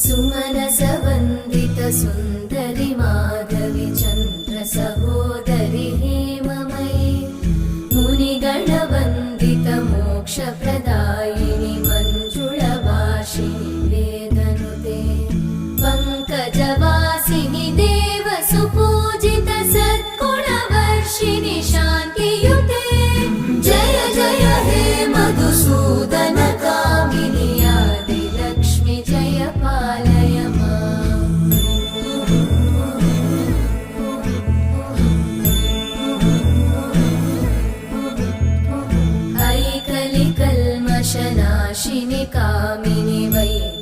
सुमनसवन्दित सुन्दरि माधवि चन्द्र सहोदरि हेममयि मुनिगणवन्दित मोक्षप्रदायिनि मञ्जुळभाषिणि वेदनुते पङ्कजवासिनि देव सुपूजित सद्गुणवर्षिणि शान्तियुते जय जय हे मधुसूदन कामिनि आदिलक्ष्मि जय पालय माम्। ऐकलिकल्मषनाशिनि कामिनि वै